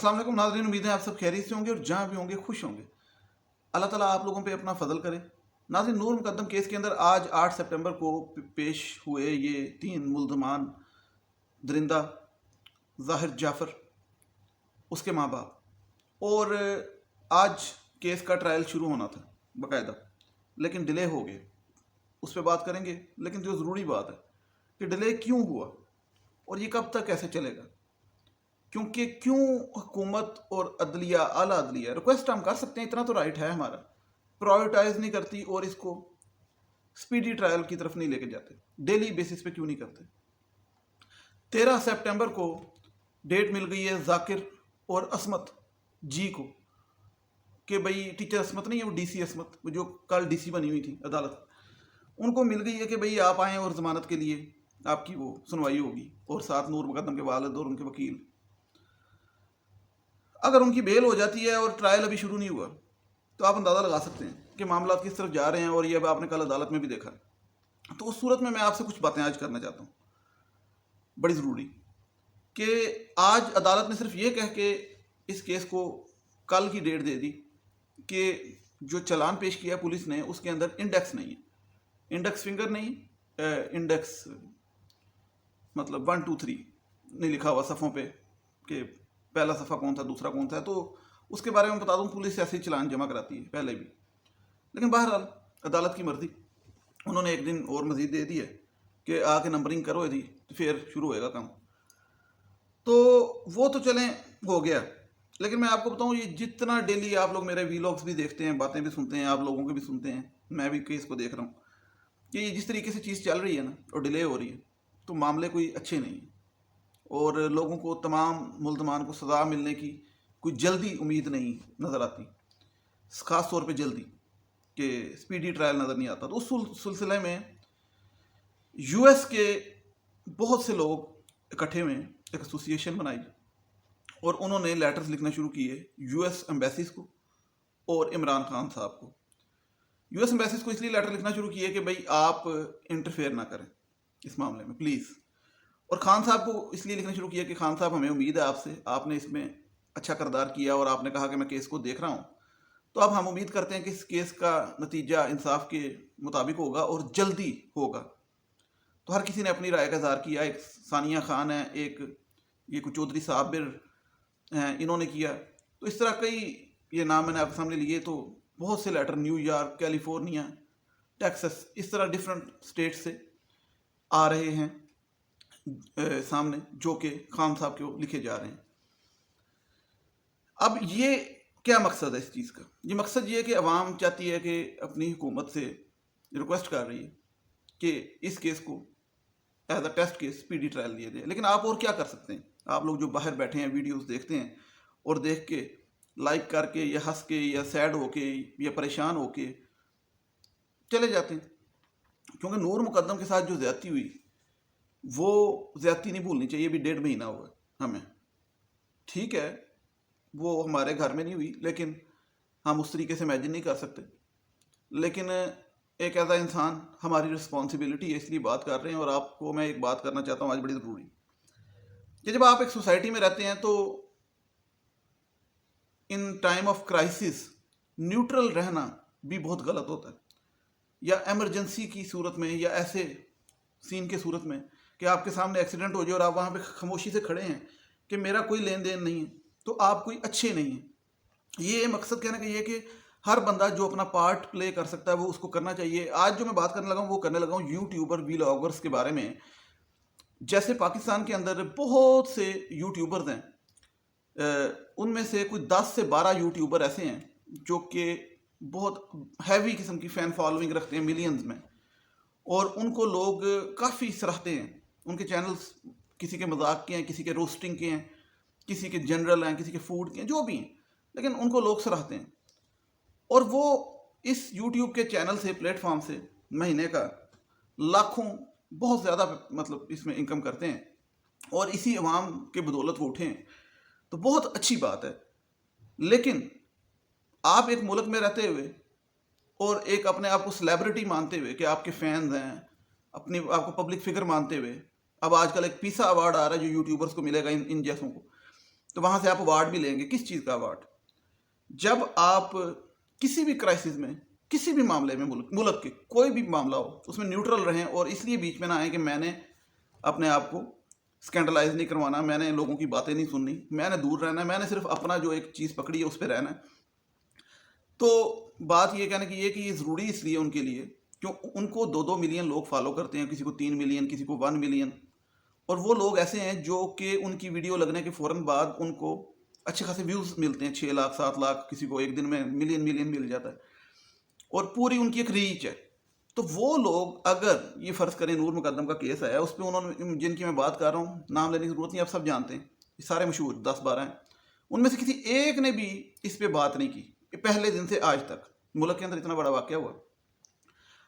अस्सलाम वालेकुम नाज़रीन, उम्मीद है आप सब खैरियत से होंगे और जहाँ भी होंगे खुश होंगे। अल्लाह ताला आप लोगों पे अपना फजल करे। नाज़रीन, नूर मुकद्दम केस के अंदर आज 8 सितंबर को पेश हुए ये 3 मुल्ज़मान, दरिंदा, ज़ाहिर जाफ़र, उसके माँ बाप, और आज केस का ट्रायल शुरू होना था बाकायदा, लेकिन डिले हो गए। उस पर बात करेंगे, लेकिन जो ज़रूरी बात है कि डिले क्यों हुआ और ये कब तक ऐसे चलेगा, क्योंकि क्यों हुकूमत और अदलिया, आला अदलिया, रिक्वेस्ट हम कर सकते हैं, इतना तो राइट है हमारा, प्रायोरिटाइज नहीं करती और इसको स्पीडी ट्रायल की तरफ नहीं लेके जाते, डेली बेसिस पे क्यों नहीं करते। 13 सितंबर को डेट मिल गई है जाकिर और असमत जी को कि भाई टीचर असमत नहीं है, वो डीसी असमत, वो जो कल डीसी बनी हुई थी अदालत, उनको मिल गई है कि भाई आप आएँ और ज़मानत के लिए आपकी वो सुनवाई होगी, और साथ नूर मुकद्दम के वालिद और उनके वकील। अगर उनकी बेल हो जाती है और ट्रायल अभी शुरू नहीं हुआ तो आप अंदाज़ा लगा सकते हैं कि मामला किस तरफ जा रहे हैं, और ये अब आपने कल अदालत में भी देखा। तो उस सूरत में मैं आपसे कुछ बातें आज करना चाहता हूँ, बड़ी ज़रूरी, कि आज अदालत ने सिर्फ ये कह के इस केस को कल की डेट दे दी कि जो चालान पेश किया पुलिस ने उसके अंदर इंडेक्स नहीं है, इंडेक्स फिंगर नहीं, इंडेक्स मतलब 1 2 3 नहीं लिखा हुआ सफ़ों पे कि पहला सफ़ा कौन था, दूसरा कौन था। तो उसके बारे में बता दूं, पुलिस ऐसे ही चालान जमा कराती है पहले भी, लेकिन बहरहाल अदालत की मर्जी, उन्होंने एक दिन और मज़ीद दे दी है कि आके नंबरिंग करो यदि, तो फिर शुरू होएगा काम। तो वो तो चलें, हो गया। लेकिन मैं आपको बताऊं, ये जितना डेली आप लोग मेरे वीलॉग्स भी देखते हैं, बातें भी सुनते हैं, आप लोगों के भी सुनते हैं, मैं भी केस को देख रहा हूँ कि ये जिस तरीके से चीज़ चल रही है ना और डिले हो रही है, तो मामले कोई अच्छे नहीं हैं, और लोगों को, तमाम मुल्ज़मान को सज़ा मिलने की कोई जल्दी उम्मीद नहीं नज़र आती, ख़ास तौर पे जल्दी, कि स्पीडी ट्रायल नज़र नहीं आता। तो उस सिलसिले में यूएस के बहुत से लोग इकट्ठे हुए, एक एसोसिएशन बनाई, और उन्होंने लेटर्स लिखना शुरू किए यूएस एम्बेसीज़ को और इमरान खान साहब को। यूएस एम्बेसीज़ को इसलिए लेटर लिखना शुरू किए कि भाई आप इंटरफेयर ना करें इस मामले में प्लीज़, और खान साहब को इसलिए लिखना शुरू किया कि खान साहब, हमें उम्मीद है आपसे, आपने इसमें अच्छा किरदार किया और आपने कहा कि मैं केस को देख रहा हूँ, तो अब हम उम्मीद करते हैं कि इस केस का नतीजा इंसाफ के मुताबिक होगा और जल्दी होगा। तो हर किसी ने अपनी राय का इज़हार किया। एक सानिया खान है, एक ये कुछ चौधरी साबिर हैं, इन्होंने किया। तो इस तरह कई, ये नाम मैंने आपके सामने लिए, तो बहुत से लेटर न्यूयॉर्क, कैलिफोर्निया, टेक्सास, इस तरह डिफरेंट स्टेट से आ रहे हैं सामने, जो कि खान साहब को लिखे जा रहे हैं। अब ये क्या मकसद है इस चीज़ का? ये मकसद ये है कि अवाम चाहती है कि अपनी हुकूमत से रिक्वेस्ट कर रही है कि इस केस को as a test case speedy trial दिया जाए। लेकिन आप और क्या कर सकते हैं? आप लोग जो बाहर बैठे हैं, वीडियोस देखते हैं और देख के, लाइक करके या हंस के या सैड होके या परेशान होके चले जाते हैं, क्योंकि नूर मुकद्दम के साथ जो ज़्यादती हुई, वो ज़्यादती नहीं भूलनी चाहिए। अभी 1.5 महीना हुआ हमें, ठीक है, वो हमारे घर में नहीं हुई, लेकिन हम उस तरीके से इमेजिन नहीं कर सकते। लेकिन एक ऐसा इंसान, हमारी रिस्पॉन्सिबिलिटी है, इसलिए बात कर रहे हैं। और आपको मैं एक बात करना चाहता हूँ आज, बड़ी ज़रूरी, कि जब आप एक सोसाइटी में रहते हैं तो in time of crisis neutral रहना भी बहुत गलत होता है, या एमरजेंसी की सूरत में, या ऐसे सीन के सूरत में कि आपके सामने एक्सीडेंट हो जाए और आप वहाँ पे खामोशी से खड़े हैं कि मेरा कोई लेन देन नहीं है, तो आप कोई अच्छे नहीं हैं। ये मकसद कहने का ये है कि हर बंदा जो अपना पार्ट प्ले कर सकता है वो उसको करना चाहिए। आज जो मैं बात करने लगा हूँ वो करने लगा हूँ यूट्यूबर, वीलॉगर्स के बारे में। जैसे पाकिस्तान के अंदर बहुत से यूट्यूबर्स हैं, उनमें से कुछ 10 से 12 यूट्यूबर ऐसे हैं जो कि बहुत हैवी किस्म की फ़ैन फॉलोइंग रखते हैं, मिलियंस में, और उनको लोग काफ़ी सराहते हैं। उनके चैनल्स किसी के मजाक के हैं, किसी के रोस्टिंग के हैं, किसी के जनरल हैं, किसी के फूड के हैं, जो भी हैं, लेकिन उनको लोग सराहते हैं। और वो इस यूट्यूब के चैनल से, प्लेटफॉर्म से महीने का लाखों, बहुत ज़्यादा मतलब इसमें इनकम करते हैं, और इसी अवाम के बदौलत वो उठे हैं, तो बहुत अच्छी बात है। लेकिन आप एक मुल्क में रहते हुए और एक अपने आप को सेलिब्रिटी मानते हुए कि आपके फैंस हैं, अपनी आपको पब्लिक फिगर मानते हुए, अब आजकल एक पीसा अवार्ड आ रहा है जो यूट्यूबर्स को मिलेगा, इन जैसों को, تو وہاں سے آپ اوارڈ بھی لیں گے. کس چیز کا اوارڈ؟ جب آپ کسی بھی کرائسس میں، کسی بھی معاملے میں، ملک کے کوئی بھی معاملہ ہو، اس میں نیوٹرل رہیں اور اس لیے بیچ میں نہ آئیں کہ میں نے اپنے آپ کو اسکینڈلائز نہیں کروانا، میں نے لوگوں کی باتیں نہیں سننی، میں نے دور رہنا ہے، میں نے صرف اپنا جو ایک چیز پکڑی ہے اس پہ رہنا ہے. تو بات یہ کہنے کی یہ کہ یہ ضروری اس لیے ان کے لیے کیوں ان کو 2-2 ملین لوگ فالو کرتے ہیں، کسی کو 3 ملین، کسی کو 1 ملین. اور وہ لوگ ایسے ہیں جو کہ ان کی ویڈیو لگنے کے فوراً بعد ان کو اچھے خاصے ویوز ملتے ہیں، 6 لاکھ 7 لاکھ، کسی کو ایک دن میں ملین مل جاتا ہے، اور پوری ان کی ایک ریچ ہے. تو وہ لوگ اگر یہ فرض کریں نور مقدم کا کیس آیا، اس پہ انہوں نے، جن کی میں بات کر رہا ہوں، نام لینے کی ضرورت نہیں، آپ سب جانتے ہیں، یہ سارے مشہور 10-12 ہیں، ان میں سے کسی ایک نے بھی اس پہ بات نہیں کی پہلے دن سے آج تک. ملک کے اندر اتنا بڑا واقعہ ہوا.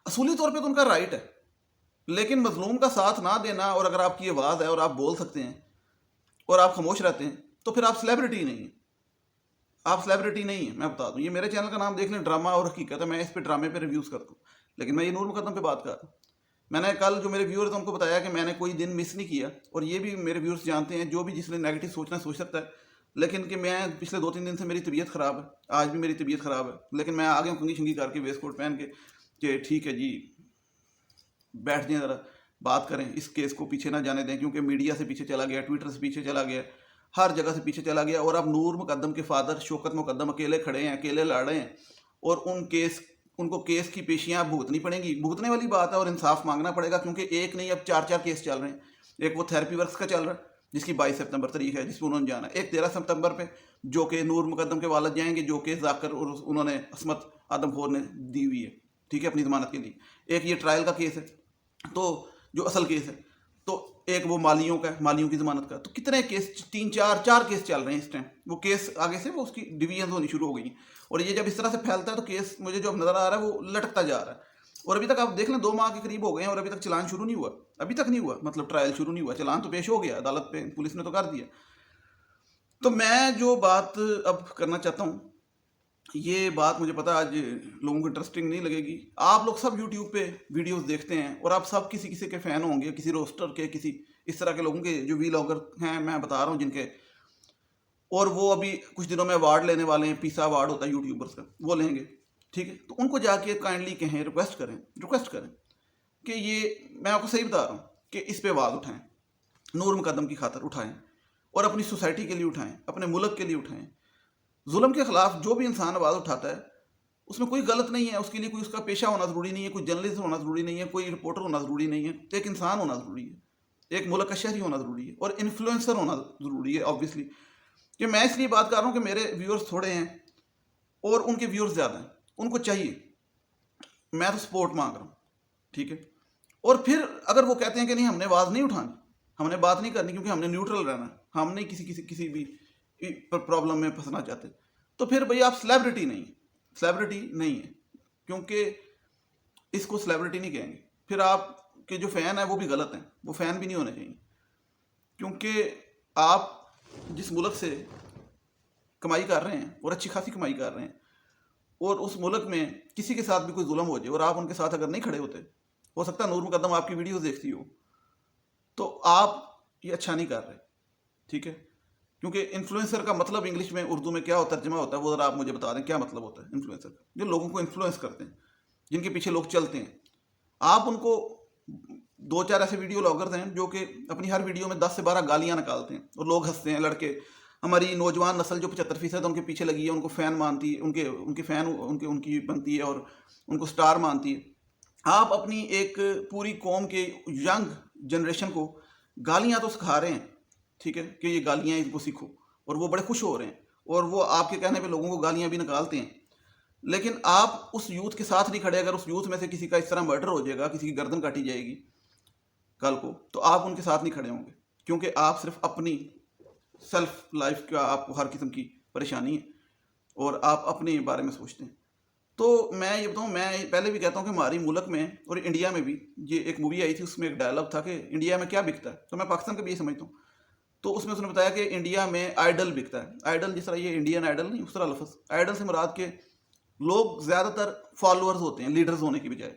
اصولی طور پہ تو ان کا رائٹ ہے، لیکن مظلوم کا ساتھ نہ دینا، اور اگر آپ کی آواز ہے اور آپ بول سکتے ہیں اور آپ خاموش رہتے ہیں تو پھر آپ سیلیبریٹی نہیں ہیں. آپ سیلیبریٹی نہیں ہیں. میں بتا دوں، یہ میرے چینل کا نام دیکھ لیں، ڈرامہ اور حقیقت ہے، میں اس پہ ڈرامے پہ ریویوز کرتا ہوں، لیکن میں یہ نور مقدم پہ بات کر رہا ہوں. میں نے کل جو میرے ویورز ہیں ان کو بتایا کہ میں نے کوئی دن مس نہیں کیا، اور یہ بھی میرے ویورز جانتے ہیں، جو بھی جس نے نیگیٹو سوچنا سوچ سکتا ہے، لیکن کہ میں پچھلے 2-3 دن سے میری طبیعت خراب ہے، آج بھی میری طبیعت خراب ہے، لیکن میں آگے کنگھی شنگھی کر کے ویسٹ کوٹ پہن کے کہ ٹھیک ہے جی بیٹھ جائیں، ذرا بات کریں، اس کیس کو پیچھے نہ جانے دیں، کیونکہ میڈیا سے پیچھے چلا گیا، ٹویٹر سے پیچھے چلا گیا، ہر جگہ سے پیچھے چلا گیا. اور اب نور مقدم کے فادر شوکت مقدم اکیلے کھڑے ہیں، اکیلے لڑ رہے ہیں، اور ان کو کیس کی پیشیاں بھگتنی پڑیں گی. بھگتنے والی بات ہے، اور انصاف مانگنا پڑے گا، کیونکہ ایک نہیں اب 4 کیس چل رہے ہیں. ایک وہ تھیراپی ورکس کا چل رہا ہے جس کی 22 سپتمبر تاریخ ہے، جس پہ انہوں نے جانا ہے. ایک 13 سپتمبر پہ جو کہ نور مقدم کے والد جائیں گے، جو کہ ذاکر اور انہوں نے عصمت آدم خور نے دی ہوئی ہے، ٹھیک ہے، اپنی ضمانت کے لیے. ایک یہ ٹرائل کا کیس ہے، تو جو اصل کیس ہے، تو ایک وہ مالیوں کا ہے، مالیوں کی ضمانت کا. تو کتنے کیس، 3-4 کیس چل رہے ہیں اس ٹائم. وہ کیس آگے سے وہ اس کی ڈویژنز ہونی شروع ہو گئی ہیں، اور یہ جب اس طرح سے پھیلتا ہے تو کیس مجھے جو اب نظر آ رہا ہے وہ لٹکتا جا رہا ہے. اور ابھی تک آپ دیکھ لیں 2 ماہ کے قریب ہو گئے ہیں اور ابھی تک چلان شروع نہیں ہوا، ابھی تک نہیں ہوا، مطلب ٹرائل شروع نہیں ہوا. چلان تو پیش ہو گیا عدالت پہ، پولیس نے تو کر دیا. تو میں جو بات اب کرنا چاہتا ہوں، یہ بات مجھے پتا آج لوگوں کو انٹرسٹنگ نہیں لگے گی. آپ لوگ سب یوٹیوب پہ ویڈیوز دیکھتے ہیں، اور آپ سب کسی کے فین ہوں گے، کسی روسٹر کے، کسی اس طرح کے لوگوں کے جو ویلاگر ہیں، میں بتا رہا ہوں جن کے، اور وہ ابھی کچھ دنوں میں ایوارڈ لینے والے ہیں، پیسا ایوارڈ ہوتا ہے یوٹیوبرس کا، وہ لیں گے، ٹھیک ہے. تو ان کو جا کے کائنڈلی کہیں، ریکویسٹ کریں کہ یہ، میں آپ کو صحیح بتا رہا ہوں کہ اس پہ آواز اٹھائیں، نور مقدم کی خاطر اٹھائیں، اور اپنی سوسائٹی کے لیے اٹھائیں، اپنے ملک کے لیے اٹھائیں. ظلم کے خلاف جو بھی انسان آواز اٹھاتا ہے اس میں کوئی غلط نہیں ہے، اس کے لیے کوئی اس کا پیشہ ہونا ضروری نہیں ہے، کوئی جرنلسٹ ہونا ضروری نہیں ہے، کوئی رپورٹر ہونا ضروری نہیں ہے. ایک انسان ہونا ضروری ہے، ایک ملک کا شہری ہونا ضروری ہے، اور انفلوئنسر ہونا ضروری ہے. آبویسلی کہ میں اس لیے بات کر رہا ہوں کہ میرے ویورز تھوڑے ہیں اور ان کے ویورز زیادہ ہیں، ان کو چاہیے، میں تو سپورٹ مانگ رہا ہوں، ٹھیک ہے. اور پھر اگر وہ کہتے ہیں کہ نہیں ہم نے آواز نہیں اٹھانی، ہم نے بات نہیں کرنی، کیونکہ ہم نے نیوٹرل رہنا، ہم نہیں کسی بھی پرابلم میں پھنسنا چاہتے، تو پھر بھئی آپ سیلیبریٹی نہیں ہیں، کیونکہ اس کو سیلیبریٹی نہیں کہیں گے. پھر آپ کے جو فین ہیں وہ بھی غلط ہیں، وہ فین بھی نہیں ہونے چاہیے، کیونکہ آپ جس ملک سے کمائی کر رہے ہیں، اور اچھی خاصی کمائی کر رہے ہیں، اور اس ملک میں کسی کے ساتھ بھی کوئی ظلم ہو جائے اور آپ ان کے ساتھ اگر نہیں کھڑے ہوتے، ہو سکتا ہے نور مقدم آپ کی ویڈیوز دیکھتی ہو، تو آپ یہ اچھا نہیں کر رہے، ٹھیک ہے. کیونکہ انفلوئنسر کا مطلب انگلش میں، اردو میں کیا ترجمہ ہوتا ہے، وہ ذرا آپ مجھے بتا دیں کیا مطلب ہوتا ہے انفلوئنسر کا؟ جو لوگوں کو انفلوئنس کرتے ہیں، جن کے پیچھے لوگ چلتے ہیں. آپ ان کو 2-4 ایسے ویڈیو لاگرز ہیں جو کہ اپنی ہر ویڈیو میں 10 سے 12 گالیاں نکالتے ہیں، اور لوگ ہنستے ہیں، لڑکے، ہماری نوجوان نسل جو 75% ان کے پیچھے لگی ہے، ان کو فین مانتی ہے، ان کے فین ان کی بنتی ہے، اور ان کو سٹار مانتی ہے. آپ اپنی ایک پوری قوم کے ینگ جنریشن کو گالیاں تو سکھا رہے ہیں، ٹھیک ہے، کہ یہ گالیاں ان کو سیکھو، اور وہ بڑے خوش ہو رہے ہیں، اور وہ آپ کے کہنے پہ لوگوں کو گالیاں بھی نکالتے ہیں. لیکن آپ اس یوتھ کے ساتھ نہیں کھڑے. اگر اس یوتھ میں سے کسی کا اس طرح مرڈر ہو جائے گا، کسی کی گردن کاٹی جائے گی کل کو، تو آپ ان کے ساتھ نہیں کھڑے ہوں گے، کیونکہ آپ صرف اپنی سیلف لائف کا آپ کو ہر قسم کی پریشانی ہے، اور آپ اپنے بارے میں سوچتے ہیں. تو میں یہ بتاؤں، میں پہلے بھی کہتا ہوں کہ ہماری ملک میں اور انڈیا میں بھی، یہ ایک مووی آئی تھی، اس میں ایک ڈائلاگ تھا کہ انڈیا میں کیا بکتا ہے، تو میں پاکستان کا بھی یہ سمجھتا ہوں. تو اس میں اس نے بتایا کہ انڈیا میں آئیڈل بکتا ہے. آئیڈل جس طرح یہ انڈین آئیڈل نہیں، اس طرح لفظ آئیڈل سے مراد کے لوگ زیادہ تر فالوورز ہوتے ہیں، لیڈرز ہونے کی بجائے.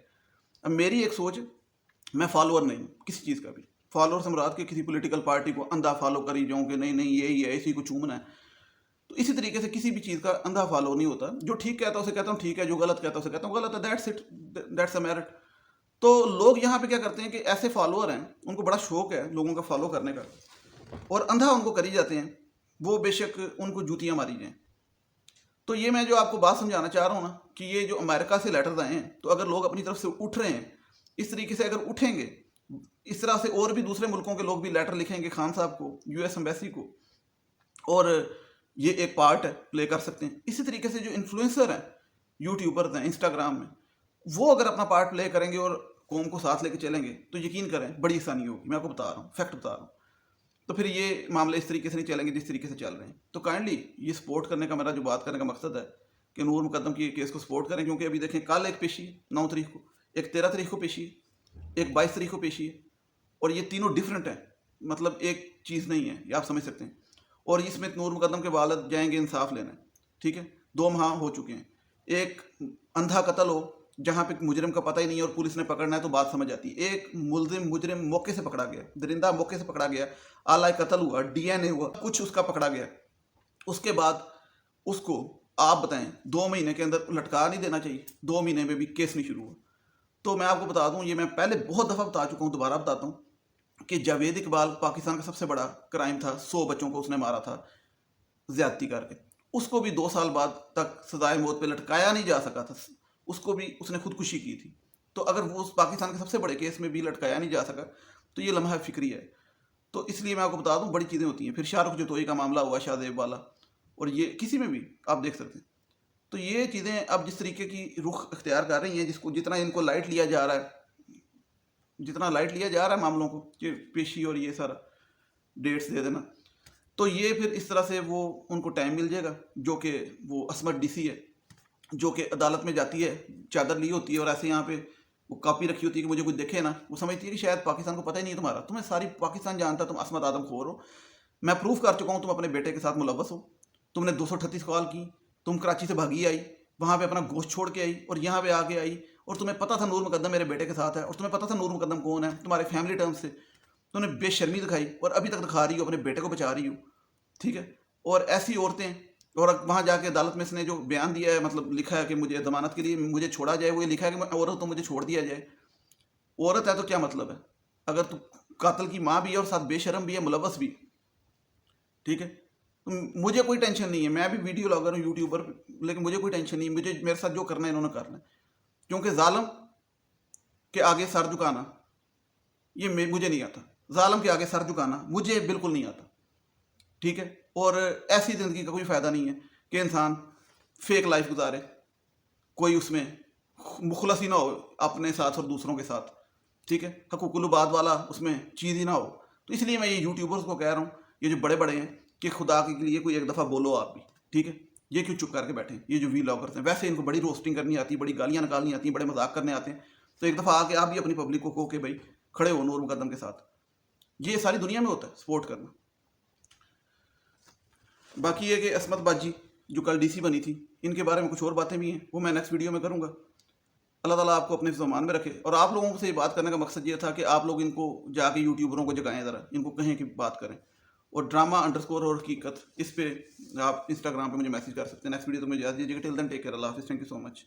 اب میری ایک سوچ، میں فالوور نہیں ہوں کسی چیز کا بھی، फॉलोअर से मुराद के किसी पॉलिटिकल पार्टी को अंधा फॉलो करी जाऊँ कि नहीं नहीं यही है, इसी को चूमना है। तो इसी तरीके से किसी भी चीज़ का अंधा फॉलो नहीं होता। जो ठीक कहता है उसे कहता हूँ ठीक है, जो गलत कहता है उसे कहता हूँ गलत है, that's it, that's a merit. तो लोग यहाँ पे क्या करते हैं कि ऐसे फॉलोअर हैं, उनको बड़ा शौक है लोगों का फॉलो करने का, और अंधा उनको करी जाते हैं, वो बेशक उनको जूतियाँ मारी जाएँ। तो ये मैं जो आपको बात समझाना चाह रहा हूँ ना, कि ये जो अमेरिका से लेटर्स आए हैं, तो अगर लोग अपनी तरफ से उठ रहे हैं, इस तरीके से अगर उठेंगे, इस तरह से और भी दूसरे मुल्कों के लोग भी लेटर लिखेंगे खान साहब को, यूएस एम्बेसी को, और ये एक पार्ट है, प्ले कर सकते हैं। इसी तरीके से जो इन्फ्लुएंसर हैं, यूट्यूबर्स हैं, इंस्टाग्राम में, वो अगर अपना पार्ट प्ले करेंगे और कौम को साथ लेके चलेंगे, तो यकीन करें बड़ी आसानी होगी। मैं आपको बता रहा हूँ, फैक्ट बता रहा हूँ। तो फिर ये मामले इस तरीके से नहीं चलेंगे जिस तरीके से चल रहे हैं। तो काइंडली ये सपोर्ट करने का मेरा जो बात करने का मकसद है कि नूर मुकद्दम की केस को सपोर्ट करें, क्योंकि अभी देखें कल एक पेशी है 9 तारीख को, एक 13 तारीख को पेशी है, एक 22 तारीख को पेशी है, और ये तीनों डिफरेंट हैं, मतलब एक चीज़ नहीं है, ये आप समझ सकते हैं। और इसमें नूर मुकद्दम के वालिद जाएंगे इंसाफ लेने, ठीक है। 2 माह हो चुके हैं। एक अंधा कत्ल हो जहाँ पे मुजरिम का पता ही नहीं है और पुलिस ने पकड़ना है तो बात समझ आती है। एक मुजरिम मौके से पकड़ा गया, दरिंदा मौके से पकड़ा गया, आला कत्ल हुआ, डीएनए हुआ, कुछ उसका पकड़ा गया, उसके बाद उसको आप बताएं 2 महीने के अंदर लटका नहीं देना चाहिए? 2 महीने में भी केस नहीं शुरू हुआ। तो मैं आपको बता दूं, ये मैं पहले बहुत दफ़ा बता चुका हूँ, दोबारा बताता हूँ कि जावेद इकबाल पाकिस्तान का सबसे बड़ा क्राइम था। 100 बच्चों को उसने मारा था ज्यादती करके, उसको भी 2 साल बाद तक सजाए मौत पे लटकाया नहीं जा सका था, उसको भी उसने खुदकुशी की थी। तो अगर वो उस पाकिस्तान के सबसे बड़े केस में भी लटकाया नहीं जा सका, तो ये लम्हा फिक्री है। तो इसलिए मैं आपको बता दूं, बड़ी चीज़ें होती हैं। फिर शाहरुख जतोई का मामला हुआ, शाहजेब वाला, और ये किसी में भी आप देख सकते हैं। तो ये चीज़ें अब जिस तरीके की रुख अख्तियार कर रही हैं, जिसको जितना इनको लाइट लिया जा रहा है, जितना लाइट लिया जा रहा है मामलों को, कि पेशी और ये सारा डेट्स दे देना, तो ये फिर इस तरह से वो उनको टाइम मिल जाएगा। जो कि वो असमत डीसी है, जो कि अदालत में जाती है, चादर ली होती है और ऐसे यहाँ पे वो कॉपी रखी होती है कि मुझे कोई देखे ना, वो समझती है कि शायद पाकिस्तान को पता ही नहीं है तुम्हारा, तुम्हें सारी पाकिस्तान जानता है तुम असमत आदम खोर हो। मैं प्रूफ कर चुका हूँ तुम अपने बेटे के साथ मुलव्वस हो। तुमने 238 कॉल की, तुम कराची से भागी आई, वहाँ पे अपना गोश्त छोड़ के आई और यहाँ पे आके आई, और तुम्हें पता था नूर मुकद्दम मेरे बेटे के साथ है, और तुम्हें पता था नूर मुकद्दम कौन है तुम्हारे फैमिली टर्म्स से। तुमने बेशर्मी दिखाई और अभी तक दिखा रही हो, अपने बेटे को बचा रही हो, ठीक है। और ऐसी औरतें, और वहाँ जाके अदालत में इसने जो बयान दिया है, मतलब लिखा है कि मुझे जमानत के लिए मुझे छोड़ा जाए, वो ये लिखा है कि औरत तो मुझे छोड़ दिया जाए। औरत है तो क्या मतलब है? अगर तू कातिल की माँ भी है और साथ बेशरम भी है, मुलव्वस भी, ठीक है। तो मुझे कोई टेंशन नहीं है, मैं भी वीडियो लॉगर हूँ, यूट्यूबर, लेकिन मुझे कोई टेंशन नहीं है। मुझे मेरे साथ जो करना है इन्होंने करना है, क्योंकि जालिम के आगे सर झुकाना ये मुझे नहीं आता। जालिम के आगे सर झुकाना मुझे बिल्कुल नहीं आता, ठीक है। और ऐसी ज़िंदगी का कोई फ़ायदा नहीं है कि इंसान फेक लाइफ गुजारे, कोई उसमें मुखलस ही ना हो अपने साथ और दूसरों के साथ, ठीक है। हकूकुल बाद वाला उसमें चीज़ ही ना हो। तो इसलिए मैं ये यूट्यूबर्स को कह रहा हूँ, ये जो बड़े बड़े हैं, कि खुदा के लिए कोई एक दफ़ा बोलो आप भी, ठीक है। ये क्यों चुप करके बैठे? ये जो व्लॉगर्स हैं, वैसे इनको बड़ी रोस्टिंग करनी आती है, बड़ी गालियाँ निकालनी आती हैं, बड़े मजाक करने आते हैं। तो एक दफ़ा आके आप भी अपनी पब्लिक को कहो कि भाई खड़े हो नूर मुकद्दम के साथ। ये सारी दुनिया में होता है सपोर्ट करना। बाकी ये कि असमत बाजी जो कल डीसी बनी थी, इनके बारे में कुछ और बातें भी हैं, वो मैं नेक्स्ट वीडियो में करूँगा। अल्लाह ताला आपको अपने ज़मान में रखे। और आप लोगों से ये बात करने का मकसद ये था कि आप लोग इनको जाके यूट्यूबरों को जगाएं, ज़रा इनको कहें कि बात करें। और ड्रामा अंडरस्कोर और हकीकत, इस पे आप इंस्टाग्राम पे मुझे मैसेज कर सकते हैं। नेक्स्ट वीडियो तो मुझे इजाज़त दीजिएगा। टिल देन टेक केयर, अल्लाह हाफिज़, थैंक यू सो मच।